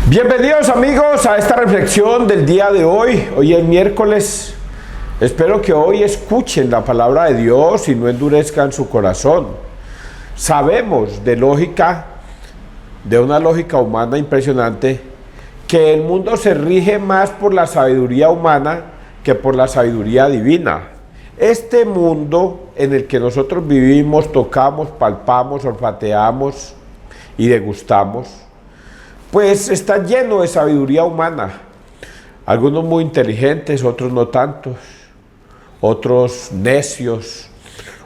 Bienvenidos amigos a esta reflexión del día de hoy. Hoy es miércoles. Espero que hoy escuchen la palabra de Dios y no endurezcan su corazón. Sabemos de una lógica humana impresionante, que el mundo se rige más por la sabiduría humana que por la sabiduría divina. Este mundo en el que nosotros vivimos, tocamos, palpamos, olfateamos y degustamos, pues está lleno de sabiduría humana. Algunos muy inteligentes, otros no tantos, otros necios,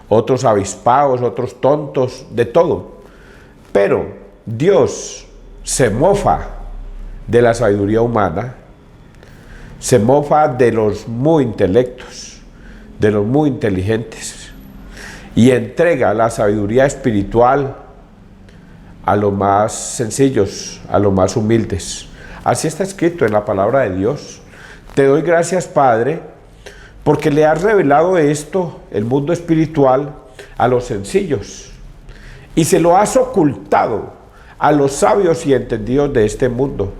otros avispados, otros tontos, de todo. Pero Dios se mofa de la sabiduría humana, se mofa de los muy intelectos, de los muy inteligentes, y entrega la sabiduría espiritual a los más sencillos, a los más humildes. Así está escrito en la palabra de Dios. Te doy gracias, Padre, porque le has revelado esto, el mundo espiritual, a los sencillos, y se lo has ocultado a los sabios y entendidos de este mundo.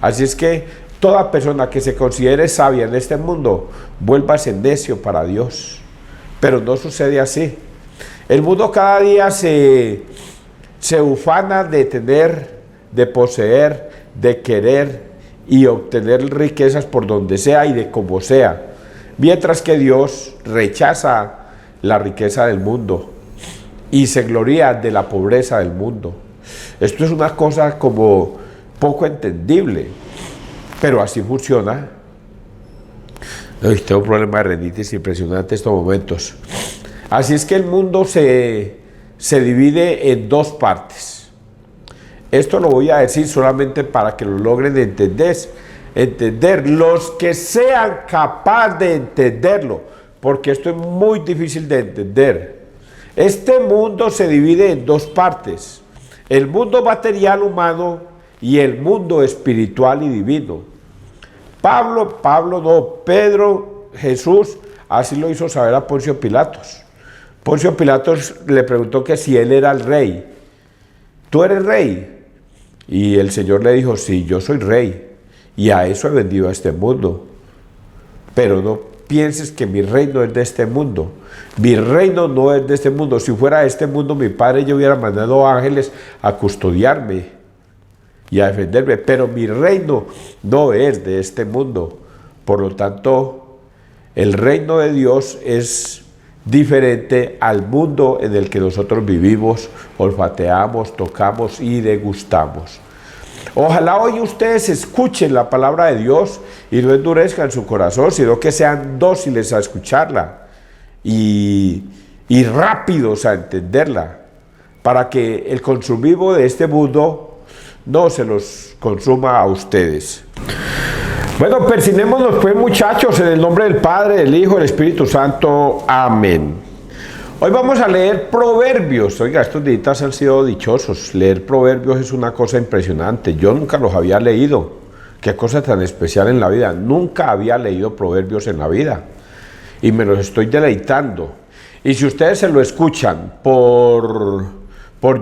Así es que toda persona que se considere sabia en este mundo, vuélvase necio para Dios. Pero no sucede así. El mundo cada día se ufana de tener, de poseer, de querer y obtener riquezas por donde sea y de como sea, mientras que Dios rechaza la riqueza del mundo y se gloria de la pobreza del mundo. Esto es una cosa como poco entendible, pero así funciona. Tengo un problema de rinitis impresionante en estos momentos. Así es que el mundo se divide en dos partes. Esto lo voy a decir solamente para que lo logren entender los que sean capaces de entenderlo, porque esto es muy difícil de entender. Este mundo se divide en dos partes: el mundo material humano y el mundo espiritual y divino. Pedro, Jesús, así lo hizo saber a Poncio Pilatos. Poncio Pilatos le preguntó que si él era el rey. ¿Tú eres rey? Y el Señor le dijo: sí, yo soy rey, y a eso he vendido a este mundo. Pero no pienses que mi reino es de este mundo. Mi reino no es de este mundo. Si fuera de este mundo, mi Padre ya hubiera mandado ángeles a custodiarme y a defenderme, pero mi reino no es de este mundo. Por lo tanto, el reino de Dios es diferente al mundo en el que nosotros vivimos, olfateamos, tocamos y degustamos. Ojalá hoy ustedes escuchen la palabra de Dios y no endurezcan su corazón, sino que sean dóciles a escucharla y rápidos a entenderla, para que el consumismo de este mundo no se los consuma a ustedes. Bueno, persinémonos pues, muchachos, en el nombre del Padre, del Hijo, del Espíritu Santo. Amén. Hoy vamos a leer Proverbios. Oiga, estos días han sido dichosos. Leer Proverbios es una cosa impresionante. Yo nunca los había leído. Qué cosa tan especial en la vida. Nunca había leído Proverbios en la vida. Y me los estoy deleitando. Y si ustedes se lo escuchan por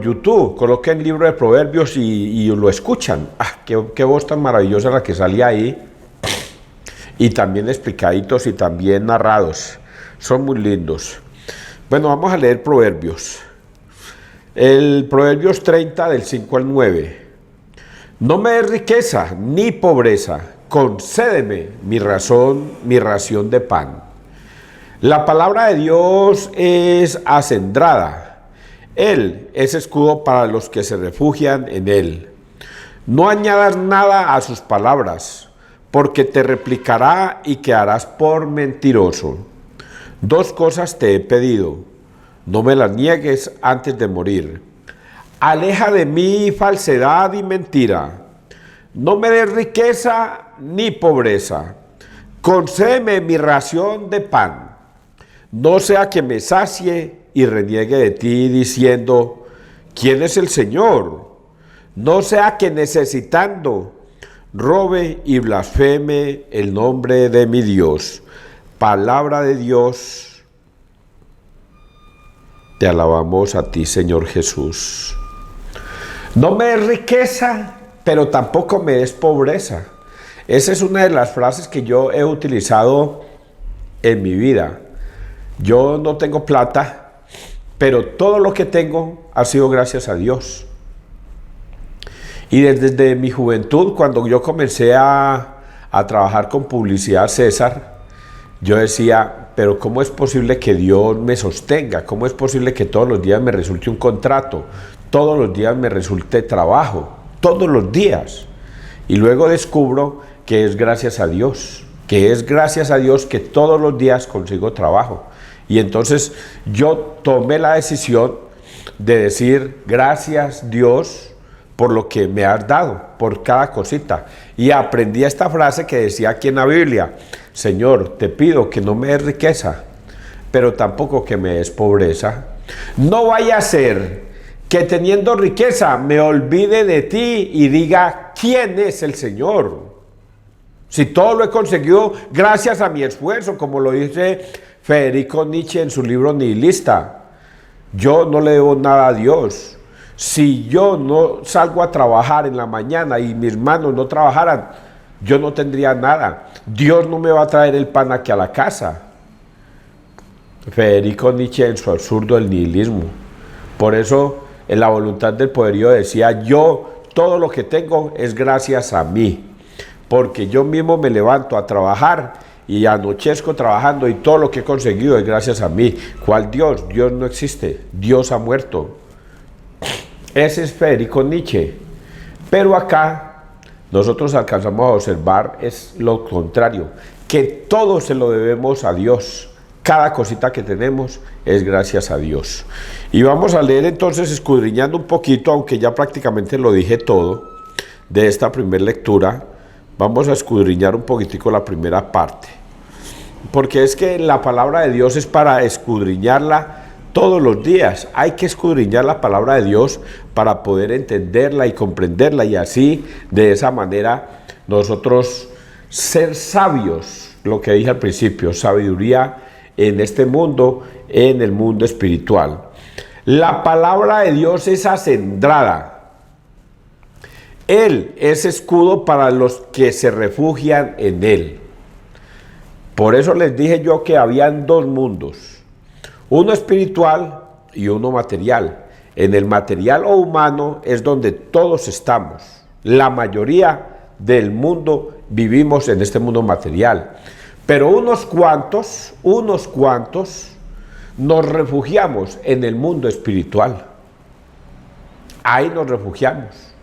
YouTube, coloquen libro de Proverbios y lo escuchan. Qué voz tan maravillosa la que sale ahí. Y también explicaditos y también narrados. Son muy lindos. Bueno, vamos a leer Proverbios. El Proverbios 30, del 5 al 9. No me des riqueza ni pobreza, concédeme mi ración de pan. La palabra de Dios es acendrada. Él es escudo para los que se refugian en él. No añadas nada a sus palabras, porque te replicará y quedarás por mentiroso. Dos cosas te he pedido, no me las niegues antes de morir. Aleja de mí falsedad y mentira. No me des riqueza ni pobreza. Concédeme mi ración de pan. No sea que me sacie y reniegue de ti diciendo: ¿quién es el Señor? No sea que necesitando robe y blasfeme el nombre de mi Dios. Palabra de Dios. Te alabamos a ti, Señor Jesús. No me des riqueza pero tampoco me des pobreza. Esa es una de las frases que yo he utilizado en mi vida. Yo no tengo plata, pero todo lo que tengo ha sido gracias a Dios. Y desde mi juventud, cuando yo comencé a trabajar con Publicidad César, yo decía, pero ¿cómo es posible que Dios me sostenga? ¿Cómo es posible que todos los días me resulte un contrato? Todos los días me resulte trabajo, todos los días. Y luego descubro que es gracias a Dios, que todos los días consigo trabajo. Y entonces yo tomé la decisión de decir, gracias Dios por lo que me has dado, por cada cosita. Y aprendí esta frase que decía aquí en la Biblia, Señor, te pido que no me des riqueza, pero tampoco que me des pobreza. No vaya a ser que teniendo riqueza me olvide de ti y diga, ¿quién es el Señor? Si todo lo he conseguido gracias a mi esfuerzo, como lo dice Federico Nietzsche en su libro Nihilista, yo no le debo nada a Dios. Si yo no salgo a trabajar en la mañana y mis manos no trabajaran, yo no tendría nada. Dios no me va a traer el pan aquí a la casa. Federico Nietzsche en su absurdo del nihilismo. Por eso en La voluntad del poderío decía, yo todo lo que tengo es gracias a mí, porque yo mismo me levanto a trabajar y anochezco trabajando y todo lo que he conseguido es gracias a mí. ¿Cuál Dios? Dios no existe, Dios ha muerto. Ese es Federico Nietzsche. Pero acá nosotros alcanzamos a observar es lo contrario, que todo se lo debemos a Dios. Cada cosita que tenemos es gracias a Dios. Y vamos a leer entonces, escudriñando un poquito, aunque ya prácticamente lo dije todo, de esta primera lectura, vamos a escudriñar un poquitico la primera parte. Porque es que la palabra de Dios es para escudriñarla todos los días. Hay que escudriñar la palabra de Dios para poder entenderla y comprenderla, y así, de esa manera, nosotros ser sabios, lo que dije al principio, sabiduría en este mundo, en el mundo espiritual. La palabra de Dios es acendrada. Él es escudo para los que se refugian en Él. Por eso les dije yo que habían dos mundos, uno espiritual y uno material. En el material o humano es donde todos estamos. La mayoría del mundo vivimos en este mundo material. Pero unos cuantos nos refugiamos en el mundo espiritual. Ahí nos refugiamos.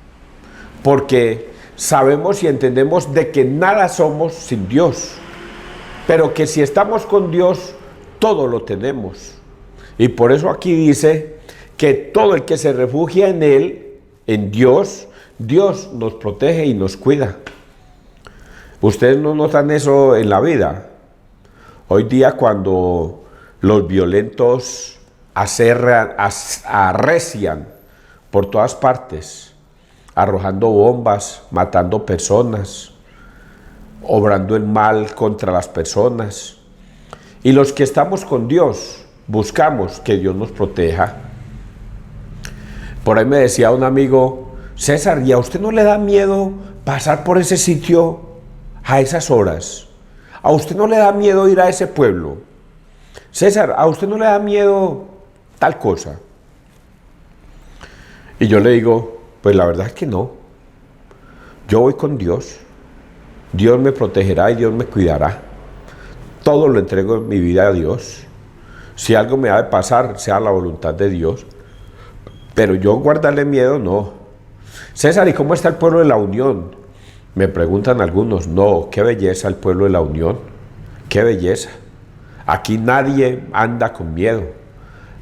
Porque sabemos y entendemos de que nada somos sin Dios. Pero que si estamos con Dios, todo lo tenemos. Y por eso aquí dice que todo el que se refugia en Él, en Dios, Dios nos protege y nos cuida. ¿Ustedes no notan eso en la vida? Hoy día cuando los violentos arrecian por todas partes, arrojando bombas, matando personas, obrando el mal contra las personas. Y los que estamos con Dios, buscamos que Dios nos proteja. Por ahí me decía un amigo, César, ¿y a usted no le da miedo pasar por ese sitio a esas horas? ¿A usted no le da miedo ir a ese pueblo? César, ¿a usted no le da miedo tal cosa? Y yo le digo, pues la verdad es que no. Yo voy con Dios. Dios me protegerá y Dios me cuidará. Todo lo entrego en mi vida a Dios. Si algo me ha de pasar, sea la voluntad de Dios. Pero yo guardarle miedo, no. César, ¿y cómo está el pueblo de la Unión? Me preguntan algunos. No, qué belleza el pueblo de la Unión. Qué belleza. Aquí nadie anda con miedo.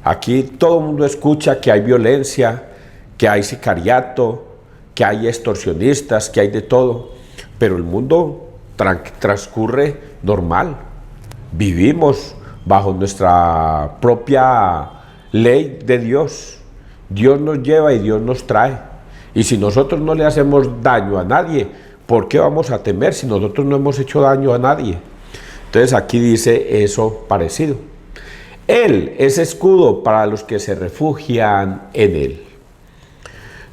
Aquí todo el mundo escucha que hay violencia, que hay sicariato, que hay extorsionistas, que hay de todo. Pero el mundo transcurre normal. Vivimos bajo nuestra propia ley de Dios. Dios nos lleva y Dios nos trae. Y si nosotros no le hacemos daño a nadie, ¿por qué vamos a temer si nosotros no hemos hecho daño a nadie? Entonces aquí dice eso parecido. Él es escudo para los que se refugian en Él.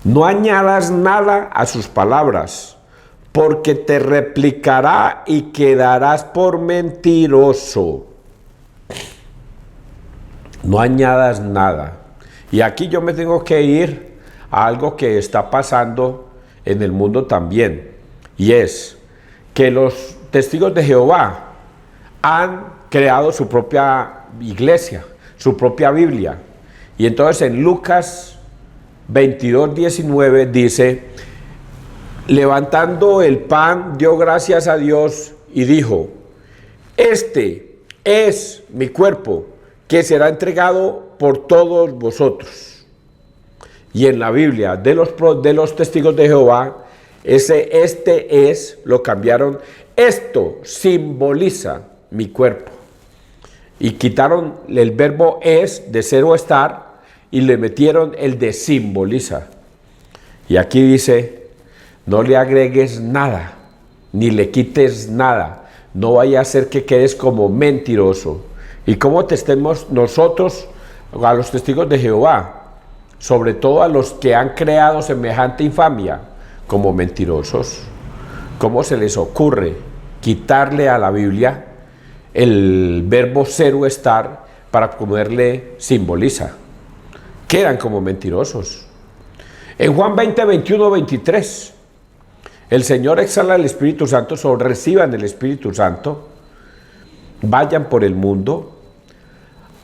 No añadas nada a sus palabras, porque te replicará y quedarás por mentiroso. No añadas nada. Y aquí yo me tengo que ir a algo que está pasando en el mundo también, y es que los testigos de Jehová han creado su propia iglesia, su propia Biblia. Y entonces en Lucas 22:19 dice: levantando el pan, dio gracias a Dios y dijo: este es mi cuerpo, que será entregado por todos vosotros. Y en la Biblia de los testigos de Jehová, este es, lo cambiaron: esto simboliza mi cuerpo. Y quitaron el verbo es de ser o estar y le metieron el de simboliza. Y aquí dice: no le agregues nada, ni le quites nada, no vaya a ser que quedes como mentiroso. ¿Y cómo testemos nosotros a los testigos de Jehová? Sobre todo a los que han creado semejante infamia, como mentirosos. ¿Cómo se les ocurre quitarle a la Biblia el verbo ser o estar para ponerle simboliza? Quedan como mentirosos. En Juan 20, 21, 23, el Señor exhala el Espíritu Santo, reciban el Espíritu Santo, vayan por el mundo,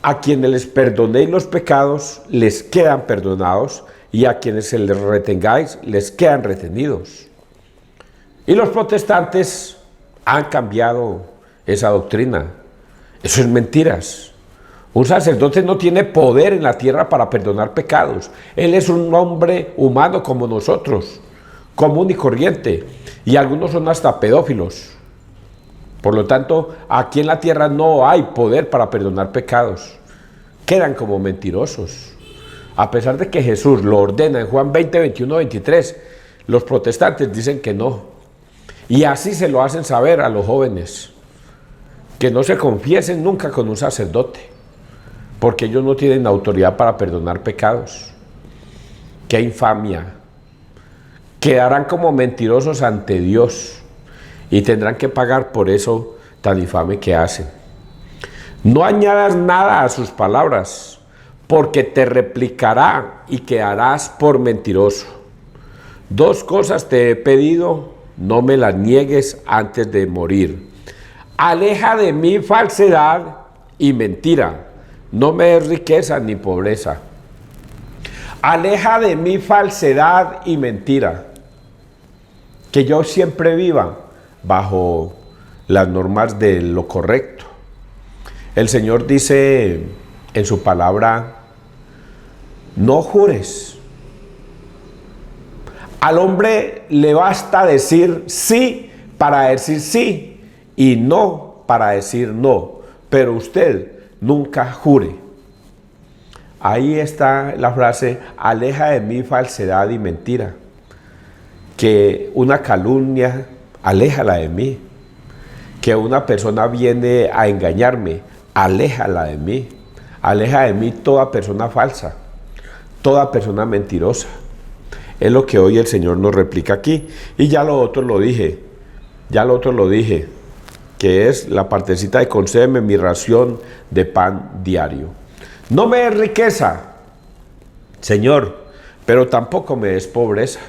a quienes les perdonéis los pecados, les quedan perdonados, y a quienes se les retengáis, les quedan retenidos. Y los protestantes han cambiado esa doctrina. Eso es mentiras. Un sacerdote no tiene poder en la tierra para perdonar pecados. Él es un hombre humano como nosotros, común y corriente, y algunos son hasta pedófilos. Por lo tanto, aquí en la tierra no hay poder para perdonar pecados. Quedan como mentirosos. A pesar de que Jesús lo ordena en Juan 20, 21, 23, los protestantes dicen que no. Y así se lo hacen saber a los jóvenes, que no se confiesen nunca con un sacerdote, porque ellos no tienen autoridad para perdonar pecados. ¡Qué infamia! Quedarán como mentirosos ante Dios y tendrán que pagar por eso tan infame que hacen. No añadas nada a sus palabras, porque te replicará y quedarás por mentiroso. 2 cosas te he pedido, no me las niegues antes de morir. Aleja de mí falsedad y mentira, no me des riqueza ni pobreza. Aleja de mí falsedad y mentira. Que yo siempre viva bajo las normas de lo correcto. El Señor dice en su palabra: no jures. Al hombre le basta decir sí para decir sí y no para decir no, pero usted nunca jure. Ahí está la frase: aleja de mí falsedad y mentira. Que una calumnia, aléjala de mí. Que una persona viene a engañarme, aléjala de mí. Aleja de mí toda persona falsa, toda persona mentirosa. Es lo que hoy el Señor nos replica aquí. Y ya lo otro lo dije, que es la partecita de concédeme mi ración de pan diario. No me des riqueza, Señor, pero tampoco me des pobreza.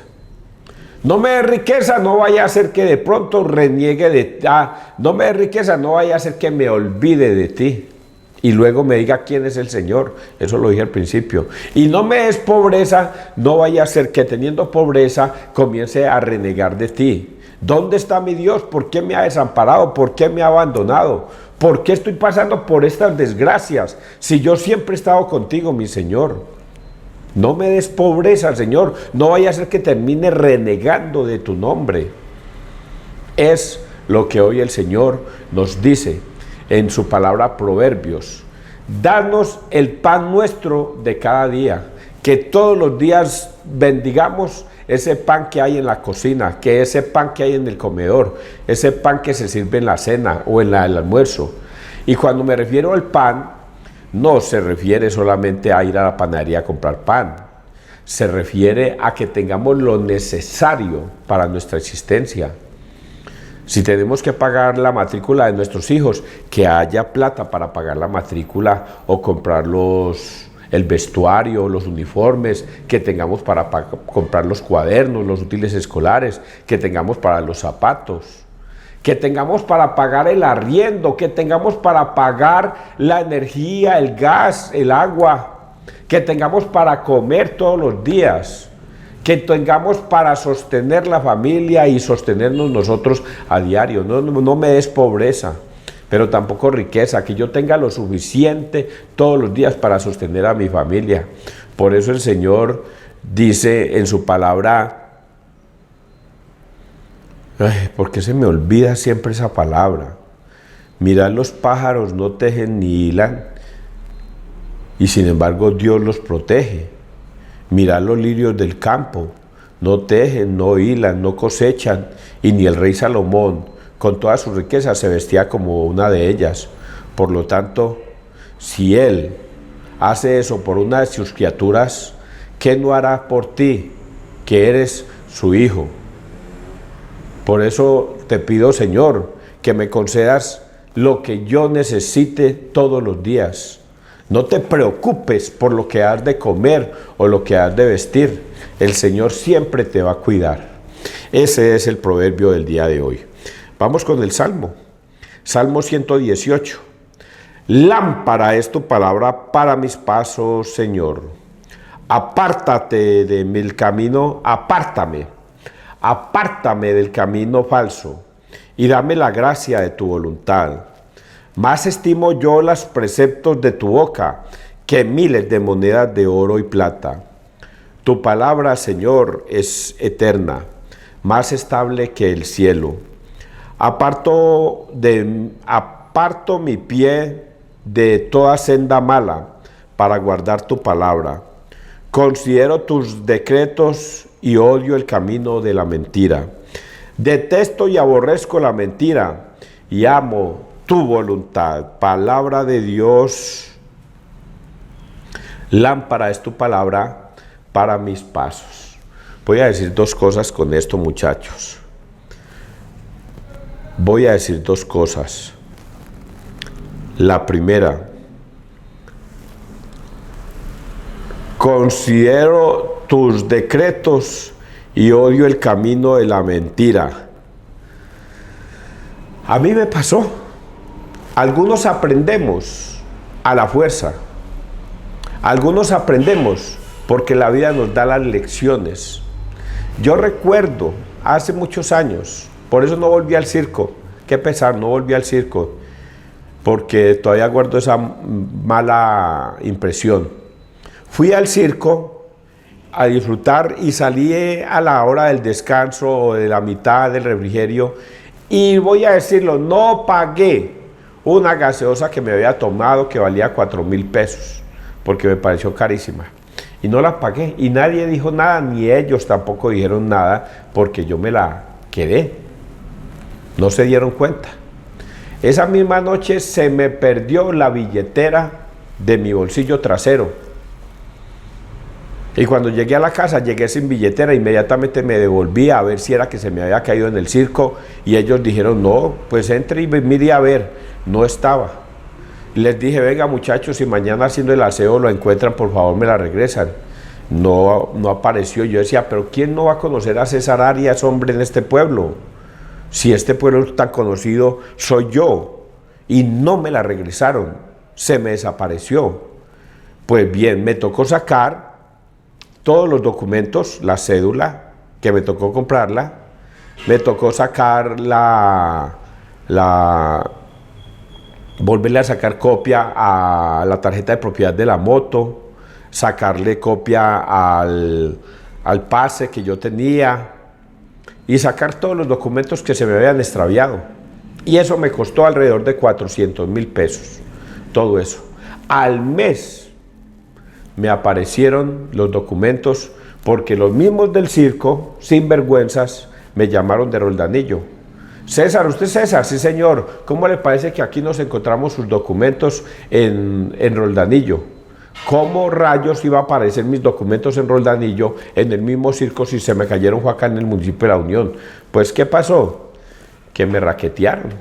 No me des riqueza, no vaya a ser que de pronto reniegue de ti. No me des riqueza, no vaya a ser que me olvide de ti y luego me diga quién es el Señor. Eso lo dije al principio. Y no me des pobreza, no vaya a ser que teniendo pobreza comience a renegar de ti. ¿Dónde está mi Dios? ¿Por qué me ha desamparado? ¿Por qué me ha abandonado? ¿Por qué estoy pasando por estas desgracias? Si yo siempre he estado contigo, mi Señor. No me des pobreza, Señor. No vaya a ser que termine renegando de tu nombre. Es lo que hoy el Señor nos dice en su palabra Proverbios. Danos el pan nuestro de cada día. Que todos los días bendigamos ese pan que hay en la cocina, que ese pan que hay en el comedor, ese pan que se sirve en la cena o en el almuerzo. Y cuando me refiero al pan, no se refiere solamente a ir a la panadería a comprar pan, se refiere a que tengamos lo necesario para nuestra existencia. Si tenemos que pagar la matrícula de nuestros hijos, que haya plata para pagar la matrícula o comprar el vestuario, los uniformes, que tengamos para comprar los cuadernos, los útiles escolares, que tengamos para los zapatos, que tengamos para pagar el arriendo, que tengamos para pagar la energía, el gas, el agua, que tengamos para comer todos los días, que tengamos para sostener la familia y sostenernos nosotros a diario. No me des pobreza, pero tampoco riqueza, que yo tenga lo suficiente todos los días para sostener a mi familia. Por eso el Señor dice en su palabra, ¿por qué se me olvida siempre esa palabra? Mirad, los pájaros no tejen ni hilan, y sin embargo Dios los protege. Mirad los lirios del campo, no tejen, no hilan, no cosechan, y ni el rey Salomón, con toda su riqueza, se vestía como una de ellas. Por lo tanto, si Él hace eso por una de sus criaturas, ¿qué no hará por ti, que eres su hijo? Por eso te pido, Señor, que me concedas lo que yo necesite todos los días. No te preocupes por lo que has de comer o lo que has de vestir. El Señor siempre te va a cuidar. Ese es el proverbio del día de hoy. Vamos con el Salmo. Salmo 118. Lámpara es tu palabra para mis pasos, Señor. Apártate de mi camino, apártame del camino falso y dame la gracia de tu voluntad. Más estimo yo los preceptos de tu boca que miles de monedas de oro y plata. Tu palabra, Señor, es eterna, más estable que el cielo. Aparto mi pie de toda senda mala para guardar tu palabra. Considero tus decretos y odio el camino de la mentira. Detesto y aborrezco la mentira y amo tu voluntad. Palabra de Dios. Lámpara es tu palabra para mis pasos. Voy a decir dos cosas con esto, muchachos. Voy a decir dos cosas. La primera, considero tus decretos y odio el camino de la mentira. A mí me pasó. Algunos aprendemos a la fuerza. Algunos aprendemos porque la vida nos da las lecciones. Yo recuerdo hace muchos años, por eso no volví al circo. Qué pesar, no volví al circo, porque todavía guardo esa mala impresión. Fui al circo a disfrutar y salí a la hora del descanso o de la mitad del refrigerio y voy a decirlo, no pagué una gaseosa que me había tomado que valía 4.000 pesos porque me pareció carísima y no la pagué y nadie dijo nada, ni ellos tampoco dijeron nada porque yo me la quedé, no se dieron cuenta. Esa misma noche se me perdió la billetera de mi bolsillo trasero. Y cuando llegué a la casa, llegué sin billetera, inmediatamente me devolví a ver si era que se me había caído en el circo y ellos dijeron, no, pues entre y mire a ver, no estaba. Y les dije, venga muchachos, si mañana haciendo el aseo lo encuentran, por favor me la regresan. No apareció. Yo decía, pero ¿quién no va a conocer a César Arias, hombre, en este pueblo? Si este pueblo tan conocido soy yo. Y no me la regresaron, se me desapareció. Pues bien, me tocó sacar todos los documentos, la cédula, que me tocó comprarla, me tocó sacar volverle a sacar copia a la tarjeta de propiedad de la moto, sacarle copia al pase que yo tenía y sacar todos los documentos que se me habían extraviado. Y eso me costó alrededor de 400.000 pesos, todo eso. Al mes me aparecieron los documentos porque los mismos del circo, sin vergüenzas, me llamaron de Roldanillo. César, ¿usted es César? Sí, señor. ¿Cómo le parece que aquí nos encontramos sus documentos en Roldanillo? ¿Cómo rayos iba a aparecer mis documentos en Roldanillo en el mismo circo si se me cayeron fue acá en el municipio de La Unión? Pues, ¿qué pasó? Que me raquetearon,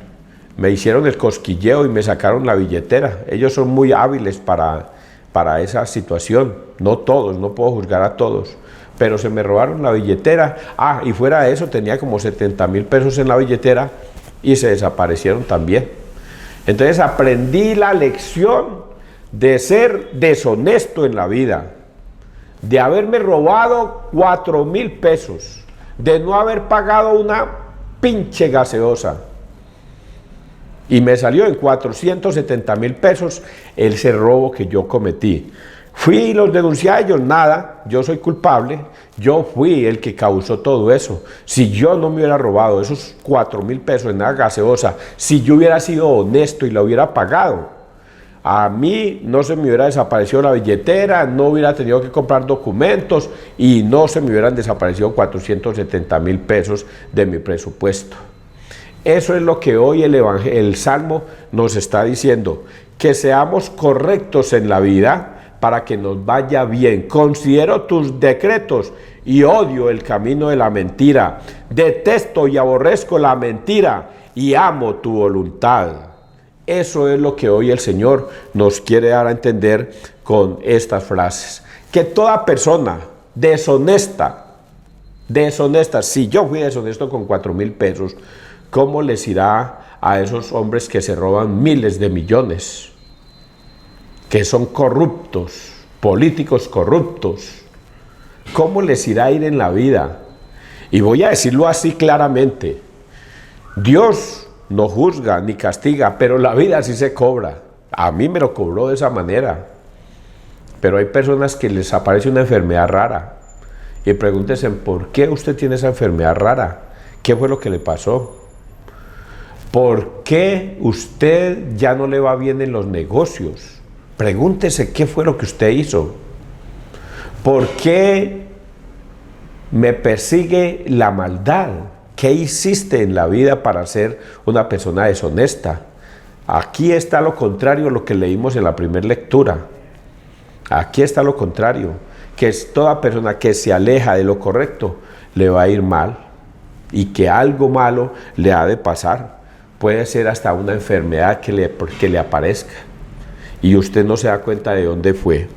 me hicieron el cosquilleo y me sacaron la billetera. Ellos son muy hábiles para esa situación, no todos, no puedo juzgar a todos, pero se me robaron la billetera. Y fuera de eso tenía como 70.000 pesos en la billetera y se desaparecieron también. Entonces aprendí la lección de ser deshonesto en la vida, de haberme robado 4.000 pesos, de no haber pagado una pinche gaseosa. Y me salió en 470.000 pesos ese robo que yo cometí. Fui y los denuncié a ellos, nada, yo soy culpable, yo fui el que causó todo eso. Si yo no me hubiera robado esos 4.000 pesos en una gaseosa, si yo hubiera sido honesto y la hubiera pagado, a mí no se me hubiera desaparecido la billetera, no hubiera tenido que comprar documentos y no se me hubieran desaparecido 470.000 pesos de mi presupuesto. Eso es lo que hoy el Salmo nos está diciendo, que seamos correctos en la vida para que nos vaya bien. Considero tus decretos y odio el camino de la mentira. Detesto y aborrezco la mentira y amo tu voluntad. Eso es lo que hoy el Señor nos quiere dar a entender con estas frases. Que toda persona deshonesta, si yo fui deshonesto con 4.000 pesos, ¿cómo les irá a esos hombres que se roban miles de millones? Que son corruptos, políticos corruptos. ¿Cómo les irá a ir en la vida? Y voy a decirlo así claramente. Dios no juzga ni castiga, pero la vida sí se cobra. A mí me lo cobró de esa manera. Pero hay personas que les aparece una enfermedad rara. Y pregúntense, ¿por qué usted tiene esa enfermedad rara? ¿Qué fue lo que le pasó? ¿Por qué usted ya no le va bien en los negocios? Pregúntese qué fue lo que usted hizo. ¿Por qué me persigue la maldad? ¿Qué hiciste en la vida para ser una persona deshonesta? Aquí está lo contrario a lo que leímos en la primera lectura. Aquí está lo contrario, que es toda persona que se aleja de lo correcto le va a ir mal y que algo malo le ha de pasar. Puede ser hasta una enfermedad que le aparezca y usted no se da cuenta de dónde fue.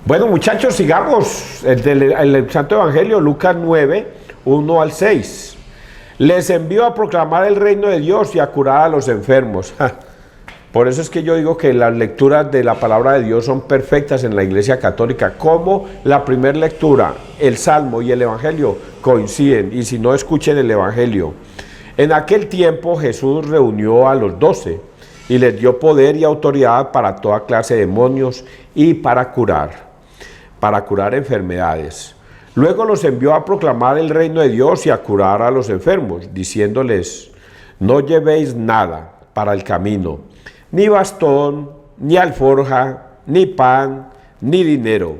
Bueno, muchachos, sigamos el Santo Evangelio, Lucas 9, 1 al 6. Les envió a proclamar el reino de Dios y a curar a los enfermos. Por eso es que yo digo que las lecturas de la palabra de Dios son perfectas en la Iglesia Católica. Como la primera lectura, el Salmo y el Evangelio coinciden, y si no, escuchen el Evangelio. En aquel tiempo Jesús reunió a los 12 y les dio poder y autoridad para toda clase de demonios y para curar enfermedades. Luego los envió a proclamar el reino de Dios y a curar a los enfermos, diciéndoles: no llevéis nada para el camino, ni bastón, ni alforja, ni pan, ni dinero.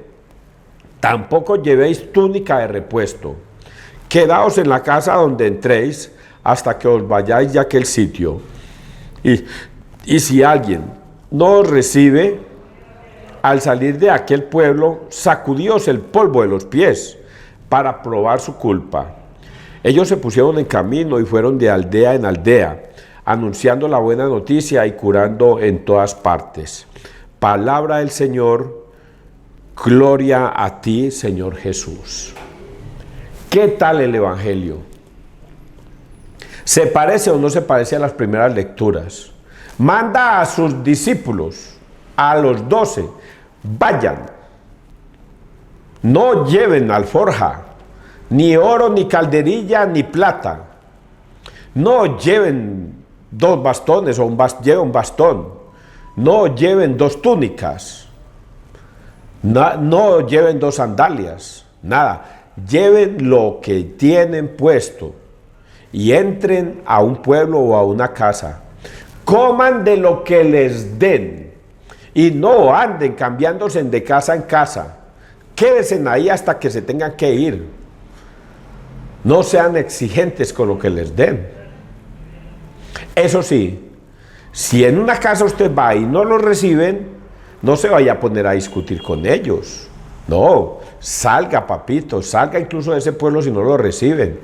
Tampoco llevéis túnica de repuesto. Quedaos en la casa donde entréis hasta que os vayáis de aquel sitio. Y si alguien no os recibe, al salir de aquel pueblo, sacudíos el polvo de los pies para probar su culpa. Ellos se pusieron en camino y fueron de aldea en aldea, anunciando la buena noticia y curando en todas partes. Palabra del Señor, gloria a ti, Señor Jesús. ¿Qué tal el Evangelio? ¿Se parece o no se parece a las primeras lecturas? Manda a sus discípulos, a los 12, vayan, no lleven alforja, ni oro, ni calderilla, ni plata. No lleven 2 bastones o lleven un bastón. No lleven 2 túnicas. No lleven 2 sandalias. Nada. Lleven lo que tienen puesto y entren a un pueblo o a una casa. Coman de lo que les den y no anden cambiándose de casa en casa. Quédense ahí hasta que se tengan que ir. No sean exigentes con lo que les den. Eso sí, si en una casa usted va y no lo reciben, no se vaya a poner a discutir con ellos. No, salga, papito, salga incluso de ese pueblo si no lo reciben.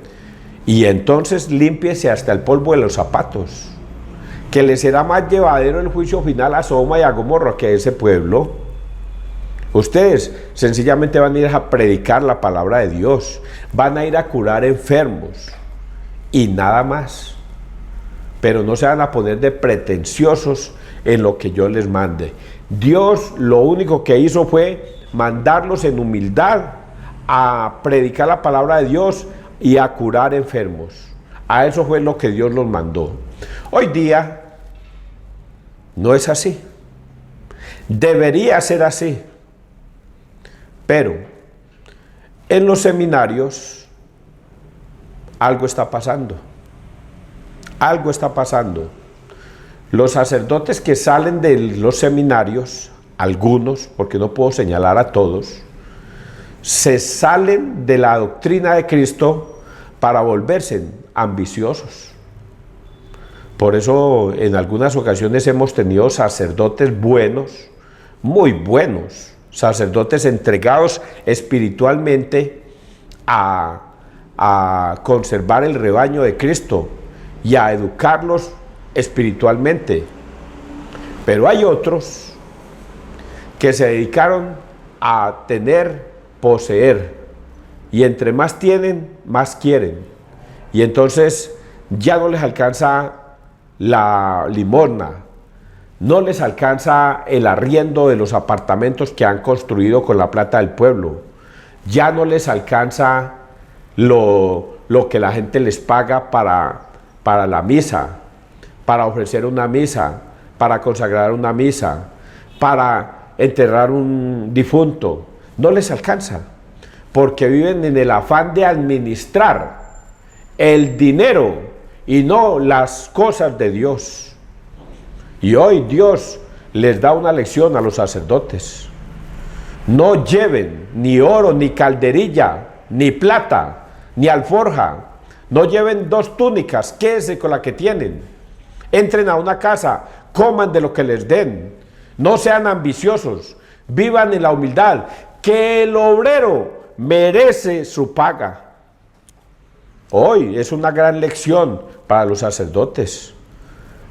Y entonces límpiese hasta el polvo de los zapatos, que le será más llevadero el juicio final a Sodoma y a Gomorra que a ese pueblo. Ustedes sencillamente van a ir a predicar la palabra de Dios, van a ir a curar enfermos y nada más. Pero no se van a poner de pretenciosos en lo que yo les mande. Dios lo único que hizo fue mandarlos en humildad a predicar la palabra de Dios y a curar enfermos. A eso fue lo que Dios los mandó. Hoy día no es así. Debería ser así. Pero en los seminarios algo está pasando. Algo está pasando. Los sacerdotes que salen de los seminarios, algunos, porque no puedo señalar a todos, se salen de la doctrina de Cristo para volverse ambiciosos. Por eso en algunas ocasiones hemos tenido sacerdotes buenos, muy buenos, sacerdotes entregados espiritualmente a conservar el rebaño de Cristo y a educarlos espiritualmente. Pero hay otros que se dedicaron a tener, poseer, y entre más tienen, más quieren, y entonces ya no les alcanza la limosna, no les alcanza el arriendo de los apartamentos que han construido con la plata del pueblo, ya no les alcanza lo que la gente les paga para la misa, para ofrecer una misa, para consagrar una misa, para enterrar un difunto. No les alcanza, porque viven en el afán de administrar el dinero y no las cosas de Dios. Y hoy Dios les da una lección a los sacerdotes. No lleven ni oro, ni calderilla, ni plata, ni alforja. No lleven 2 túnicas, quédense con la que tienen. Entren a una casa, coman de lo que les den. No sean ambiciosos, vivan en la humildad, que el obrero merece su paga. Hoy es una gran lección para los sacerdotes.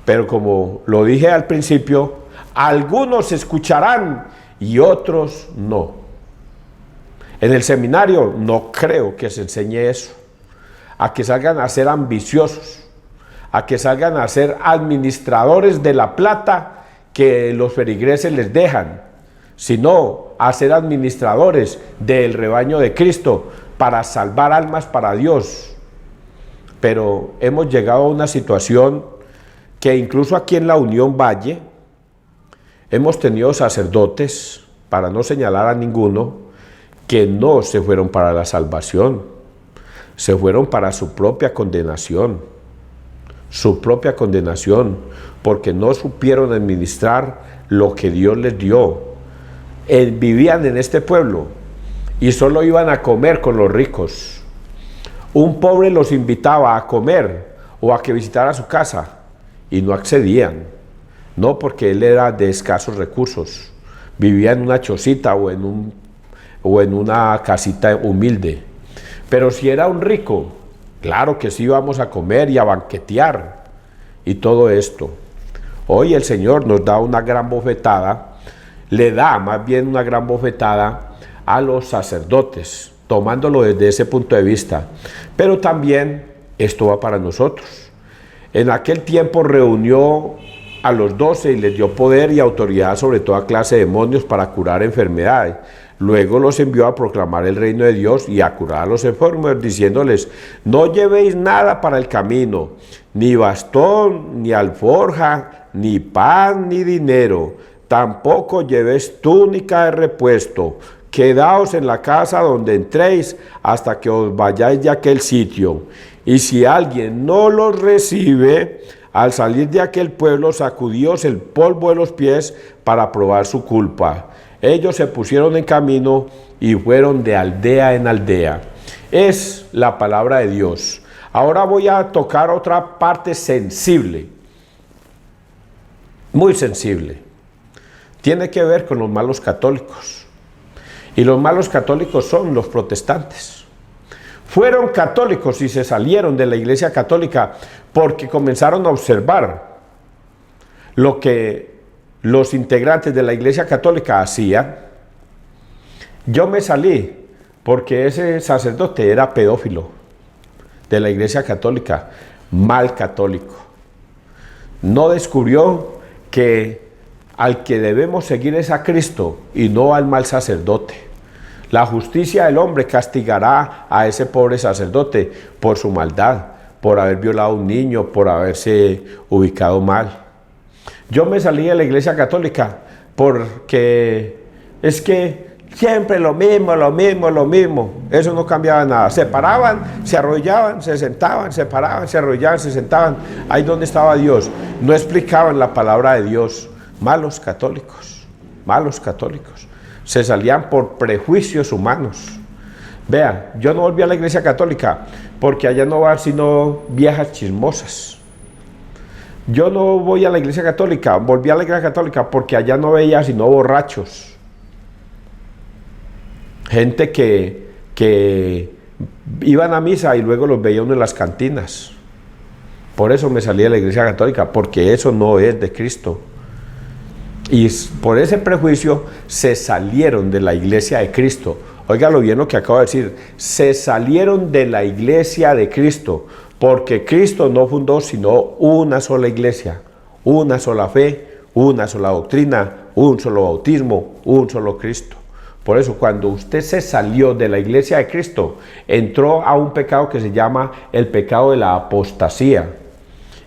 Pero como lo dije al principio, algunos escucharán y otros no. En el seminario no creo que se enseñe eso. A que salgan a ser ambiciosos, a que salgan a ser administradores de la plata que los feligreses les dejan, sino a ser administradores del rebaño de Cristo para salvar almas para Dios. Pero hemos llegado a una situación que incluso aquí en la Unión Valle hemos tenido sacerdotes, para no señalar a ninguno, que no se fueron para la salvación, se fueron para su propia condenación, porque no supieron administrar lo que Dios les dio. Vivían en este pueblo y solo iban a comer con los ricos. Un pobre los invitaba a comer o a que visitara su casa y no accedían, no porque él era de escasos recursos, vivía en una chocita o en una casita humilde. Pero si era un rico, claro que sí íbamos a comer y a banquetear y todo esto. Hoy el Señor nos da una gran bofetada, le da más bien una gran bofetada a los sacerdotes, tomándolo desde ese punto de vista. Pero también esto va para nosotros. En aquel tiempo reunió a los 12 y les dio poder y autoridad sobre toda clase de demonios para curar enfermedades. Luego los envió a proclamar el reino de Dios y a curar a los enfermos, diciéndoles: no llevéis nada para el camino, ni bastón, ni alforja, ni pan, ni dinero. Tampoco llevéis túnica de repuesto. Quedaos en la casa donde entréis hasta que os vayáis de aquel sitio. Y si alguien no los recibe, al salir de aquel pueblo, sacudíos el polvo de los pies para probar su culpa. Ellos se pusieron en camino y fueron de aldea en aldea. Es la palabra de Dios. Ahora voy a tocar otra parte sensible, muy sensible. tiene que ver con los malos católicos. Y los malos católicos son los protestantes. Fueron católicos y se salieron de la Iglesia Católica porque comenzaron a observar lo que los integrantes de la Iglesia Católica hacían. Yo me salí porque ese sacerdote era pedófilo de la Iglesia Católica, mal católico. No descubrió que al que debemos seguir es a Cristo y no al mal sacerdote. La justicia del hombre castigará a ese pobre sacerdote por su maldad, por haber violado a un niño, por haberse ubicado mal. Yo me salí de la Iglesia Católica porque es que siempre lo mismo. Eso no cambiaba nada. Se paraban, se arrodillaban, se sentaban, se paraban, se arrodillaban, se sentaban. Ahí donde estaba Dios. No explicaban la palabra de Dios. Malos católicos. Se salían por prejuicios humanos. Vea, yo no volví a la Iglesia Católica porque allá no van sino viejas chismosas. Yo no voy a la Iglesia Católica, volví a la Iglesia Católica porque allá no veía sino borrachos. Gente que iban a misa y luego los veía uno en las cantinas. Por eso me salí de la Iglesia Católica, porque eso no es de Cristo. Y por ese prejuicio se salieron de la Iglesia de Cristo. Óigalo bien lo que acabo de decir. Se salieron de la Iglesia de Cristo, porque Cristo no fundó sino una sola iglesia, una sola fe, una sola doctrina, un solo bautismo, un solo Cristo. Por eso, cuando usted se salió de la Iglesia de Cristo, entró a un pecado que se llama el pecado de la apostasía.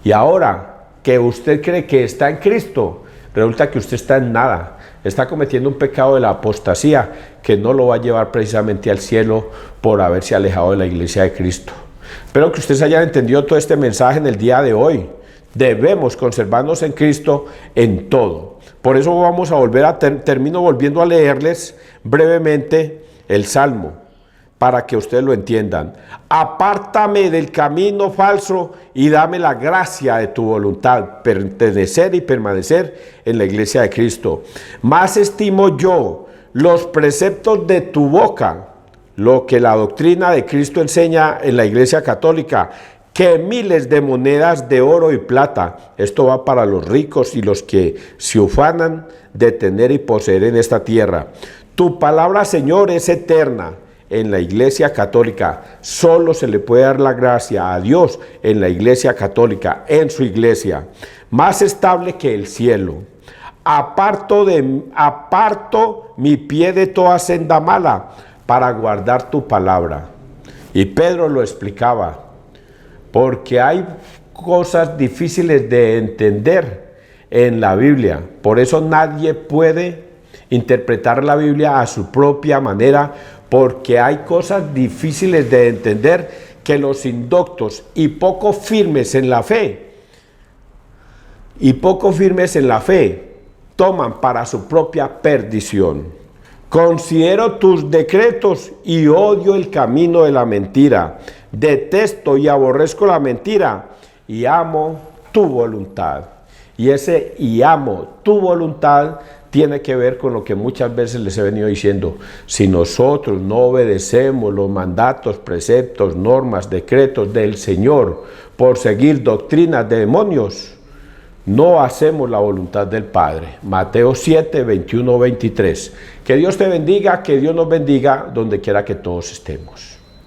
Y ahora que usted cree que está en Cristo, resulta que usted está en nada. Está cometiendo un pecado de la apostasía que no lo va a llevar precisamente al cielo por haberse alejado de la Iglesia de Cristo. Espero que ustedes hayan entendido todo este mensaje en el día de hoy. Debemos conservarnos en Cristo en todo. Por eso vamos a volver termino volviendo a leerles brevemente el Salmo, para que ustedes lo entiendan. Apártame del camino falso y dame la gracia de tu voluntad, pertenecer y permanecer en la Iglesia de Cristo. Más estimo yo los preceptos de tu boca, lo que la doctrina de Cristo enseña en la Iglesia Católica, que miles de monedas de oro y plata. Esto va para los ricos y los que se ufanan de tener y poseer en esta tierra. Tu palabra, Señor, es eterna. En la Iglesia Católica solo se le puede dar la gracia a Dios en la Iglesia Católica, en su iglesia, más estable que el cielo. Aparto mi pie de toda senda mala para guardar tu palabra. Y Pedro lo explicaba, porque hay cosas difíciles de entender en la Biblia. Por eso nadie puede interpretar la Biblia a su propia manera, porque hay cosas difíciles de entender que los indoctos y poco firmes en la fe, toman para su propia perdición. Considero tus decretos y odio el camino de la mentira. Detesto y aborrezco la mentira y amo tu voluntad. Y ese y amo tu voluntad tiene que ver con lo que muchas veces les he venido diciendo. Si nosotros no obedecemos los mandatos, preceptos, normas, decretos del Señor por seguir doctrinas de demonios, no hacemos la voluntad del Padre. Mateo 7, 21, 23. Que Dios te bendiga, que Dios nos bendiga donde quiera que todos estemos.